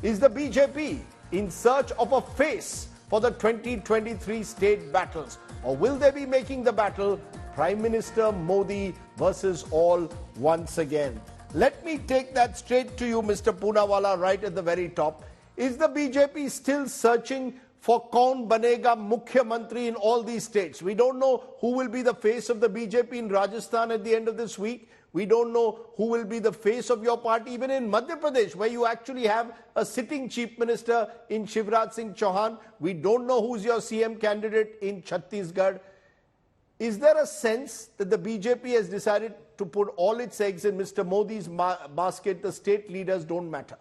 Is the BJP in search of a face for the 2023 state battles? Or will they be making the battle Prime Minister Modi versus all once again? Let me take that straight to you, Mr. Poonawalla, right at the very top. Is the BJP still searching for Kaun Banega Mukhyamantri in all these states? We don't know who will be the face of the BJP in Rajasthan at the end of this week. We don't know who will be the face of your party, even in Madhya Pradesh, where you actually have a sitting chief minister in Shivraj Singh Chauhan. We don't know who's your CM candidate in Chhattisgarh. Is there a sense that the BJP has decided to put all its eggs in Mr. Modi's basket? The state leaders don't matter.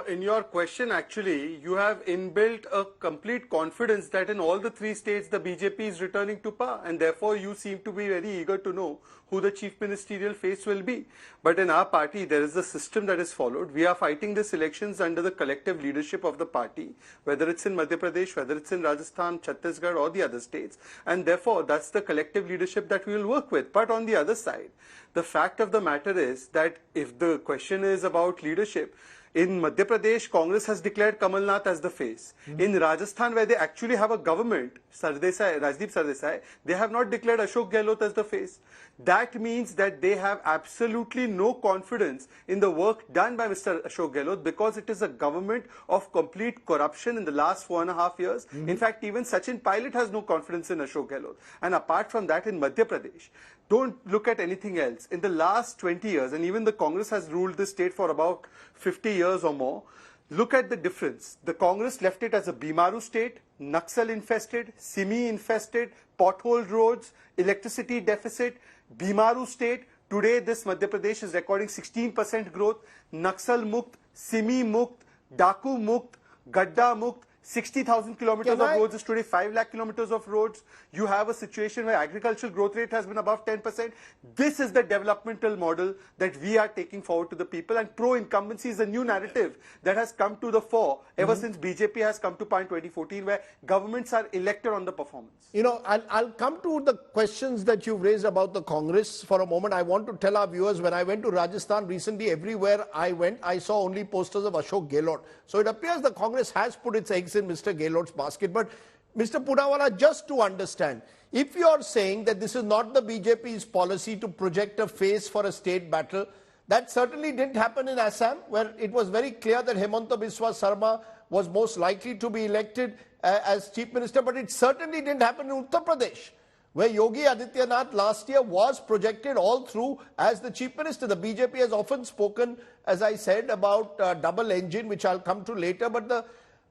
In your question, actually, you have inbuilt a complete confidence that in all the three states the BJP is returning to power, and therefore you seem to be very eager to know who the chief ministerial face will be. But in our party, there is a system that is followed. We are fighting these elections under the collective leadership of the party, whether it's in Madhya Pradesh, whether it's in Rajasthan, Chhattisgarh or the other states, and therefore that's the collective leadership that we will work with. But on the other side, the fact of the matter is that if the question is about leadership, in Madhya Pradesh, Congress has declared Kamal Nath as the face. In Rajasthan, where they actually have a government, Rajdeep Sardesai, they have not declared Ashok Gehlot as the face. That means that they have absolutely no confidence in the work done by Mr. Ashok Gehlot, because it is a government of complete corruption in the last 4.5 years. In fact, even Sachin Pilot has no confidence in Ashok Gehlot. And apart from that, in Madhya Pradesh, don't look at anything else. In the last 20 years, and even the Congress has ruled this state for about 50 years or more, look at the difference. The Congress left it as a Bimaru state, Naxal infested, Simi infested, potholed roads, electricity deficit, Bimaru state. Today, this Madhya Pradesh is recording 16% growth, Naxal Mukt, Simi Mukt, Daku Mukt, Gadda Mukt. 60,000 kilometers of roads is today 5 lakh kilometers of roads. You have a situation where agricultural growth rate has been above 10%. This is the developmental model that we are taking forward to the people, and pro-incumbency is a new narrative that has come to the fore ever since BJP has come to power in 2014, where governments are elected on the performance. You know, I'll come to the questions that you've raised about the Congress for a moment. I want to tell our viewers, when I went to Rajasthan recently, everywhere I went, I saw only posters of Ashok Gehlot. So it appears the Congress has put its eggs in Mr. Gehlot's basket. But Mr. Poonawalla, just to understand, if you're saying that this is not the BJP's policy to project a face for a state battle, that certainly didn't happen in Assam, where it was very clear that Hemanta Biswa Sarma was most likely to be elected as chief minister, but it certainly didn't happen in Uttar Pradesh, where Yogi Adityanath last year was projected all through as the chief minister. The BJP has often spoken, as I said, about double engine, which I'll come to later, but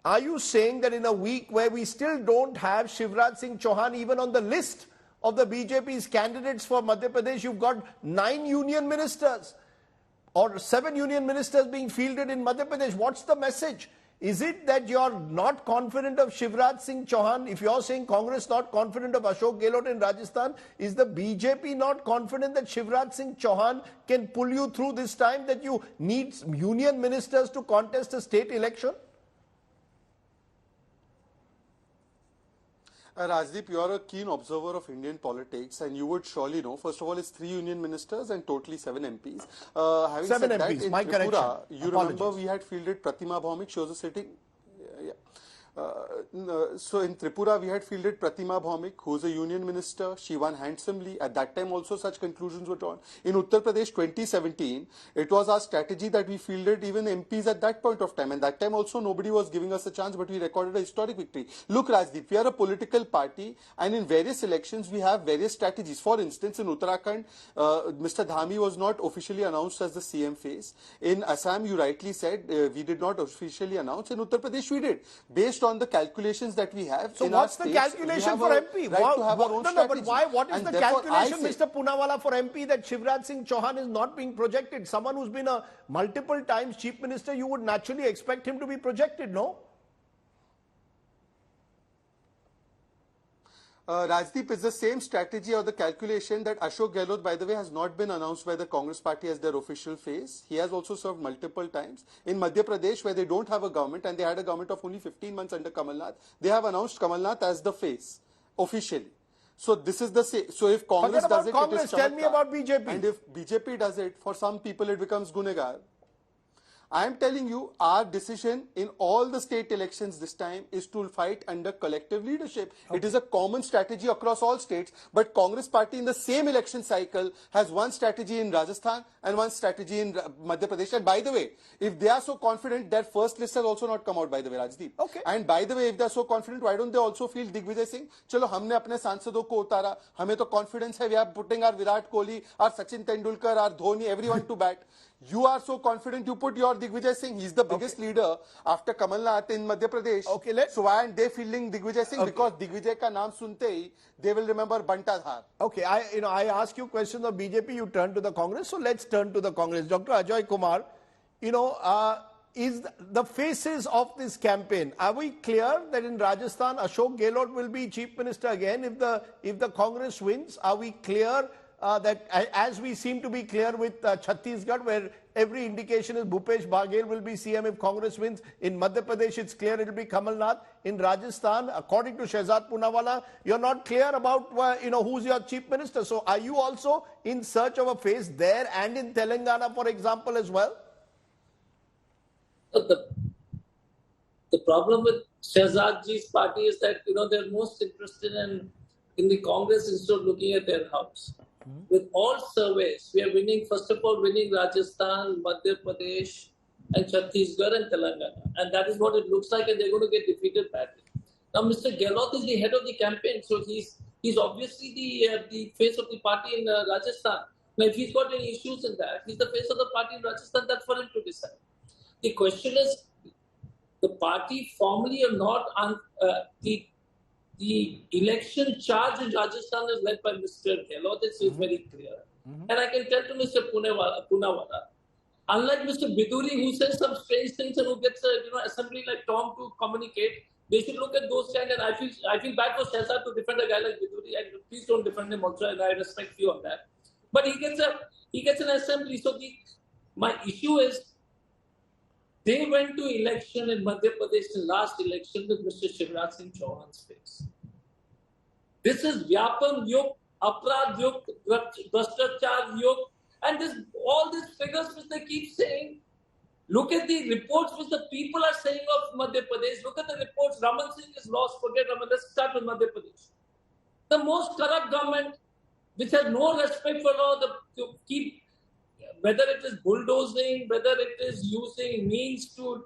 are you saying that in a week where we still don't have Shivraj Singh Chauhan even on the list of the BJP's candidates for Madhya Pradesh, you've got 9 union ministers or 7 union ministers being fielded in Madhya Pradesh? What's the message? Is it that you're not confident of Shivraj Singh Chauhan? If you're saying Congress not confident of Ashok Gehlot in Rajasthan, is the BJP not confident that Shivraj Singh Chauhan can pull you through this time, that you need union ministers to contest a state election? Rajdeep, you are a keen observer of Indian politics, and you would surely know, first of all, it's 3 union ministers and totally 7 MPs. Having 7 said MPs, that, in my Tripura, correction. you remember we had fielded Pratima Bhaumik. She was a sitting... So in Tripura, we had fielded Pratima Bhaumik, who is a union minister. She won handsomely. At that time also such conclusions were drawn. In Uttar Pradesh 2017, it was our strategy that we fielded even MPs at that point of time. And that time also nobody was giving us a chance, but we recorded a historic victory. Look, Rajdeep, we are a political party, and in various elections we have various strategies. For instance, in Uttarakhand, Mr. Dhami was not officially announced as the CM face. In Assam, you rightly said, we did not officially announce. In Uttar Pradesh, we did. Based on the calculations that we have. So what's the calculation for MP? What is the calculation, Mr. Poonawalla, for MP that Shivraj Singh Chauhan is not being projected? Someone who's been a multiple times chief minister, you would naturally expect him to be projected, no? Rajdeep, is the same strategy or the calculation that Ashok Gehlot, by the way, has not been announced by the Congress party as their official face. He has also served multiple times. In Madhya Pradesh, where they don't have a government and they had a government of only 15 months under Kamal Nath, they have announced Kamal Nath as the face, officially. So this is the same. So if Congress Forget does about it, it Congress. is Tell me chamatkar. about BJP. And if BJP does it, for some people it becomes gunegar. I am telling you, our decision in all the state elections this time is to fight under collective leadership. Okay. It is a common strategy across all states, but Congress party in the same election cycle has one strategy in Rajasthan and one strategy in Madhya Pradesh. And by the way, if they are so confident, their first list has also not come out, by the way, Rajdeep. Okay. And by the way, if they are so confident, why don't they also feel Digvijay Singh? Chalo, हमने अपने सांसदों को उतारा, हमें तो confidence है, we are putting our Virat Kohli, our Sachin Tendulkar, our Dhoni, everyone to bat. You are so confident you put your Digvijay Singh. He's the biggest leader after Kamal Nath in Madhya Pradesh. Okay, so why aren't they feeling Digvijay Singh? Okay. Because Digvijay ka naam sunte hi, they will remember Bantadhar. Okay, I ask you questions of BJP, you turn to the Congress. So let's turn to the Congress. Dr. Ajoy Kumar, is the faces of this campaign, are we clear that in Rajasthan, Ashok Gehlot will be Chief Minister again if the Congress wins? Are we clear that, as we seem to be clear with Chhattisgarh, where every indication is Bhupesh Baghel will be CM if Congress wins. In Madhya Pradesh, it's clear it will be Kamal Nath. In Rajasthan, according to Shehzad Poonawala, you're not clear about who's your Chief Minister. So are you also in search of a face there and in Telangana, for example, as well? The problem with Shehzadji's party is that they're most interested in the Congress instead of looking at their house. With all surveys, we are winning, first of all, winning Rajasthan, Madhya Pradesh, and Chhattisgarh and Telangana. And that is what it looks like, and they're going to get defeated badly. Now, Mr. Gehlot is the head of the campaign, so he's obviously the face of the party in Rajasthan. Now, if he's got any issues in that, he's the face of the party in Rajasthan, that's for him to decide. The question is, the party formally or not, the election charge in Rajasthan is led by Mr. Gehlot. It's very clear. And I can tell to Mr. Poonawala, unlike Mr. Biduri, who says some strange things and who gets assembly like Tom to communicate, they should look at those kind. And I feel bad for Shehzad to defend a guy like Biduri. And please don't defend him also, and I respect you on that. But he gets an assembly. So my issue is, they went to election in Madhya Pradesh, the last election, with Mr. Shivraj Singh Chauhan's face. This is Vyapam Yug, Aprad Yug, Bhrashtachar Yug, and all these figures which they keep saying. Look at the reports which the people are saying of Madhya Pradesh. Look at the reports. Raman Singh is lost. Forget Raman. Let's start with Madhya Pradesh. The most corrupt government, which has no respect for law, to keep, whether it is bulldozing, whether it is using means to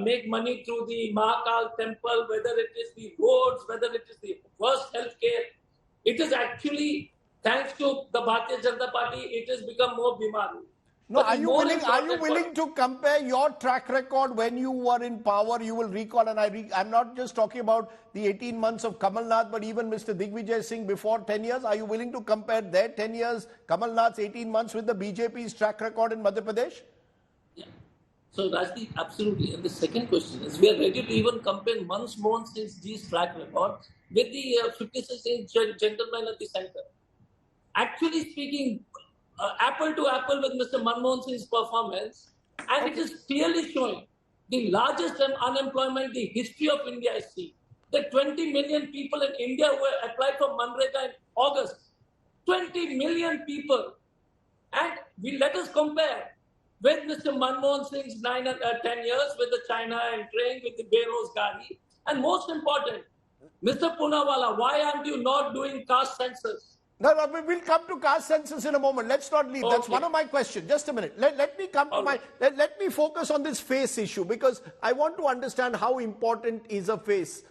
make money through the Mahakal temple, whether it is the roads, whether it is the worst healthcare, it is actually, thanks to the Bharatiya Janata Party, it has become more bimaru. No, are you willing to compare your track record when you were in power? You will recall, and I'm not just talking about the 18 months of Kamal Nath, but even Mr. Digvijay Singh before 10 years. Are you willing to compare their 10 years, Kamal Nath's 18 months with the BJP's track record in Madhya Pradesh? Yeah. So, Rajdeep, absolutely. And the second question is, we are ready to even compare Manmohan Singh's track record with the 56-inch gentleman at the center. Actually speaking, apple to apple with Mr. Manmohan Singh's performance, and it is clearly showing the largest unemployment the history of India has seen. The 20 million people in India who applied for Manrega in August. 20 million people. And let us compare with Mr. Manmohan Singh's 10 years with the China entering, with the Berozgari. And most important, Mr. Poonawala, why aren't you not doing caste census? No, we'll come to caste census in a moment. Let's not leave. Okay. That's one of my questions. Just a minute. Let me come to let me focus on this face issue, because I want to understand how important is a face.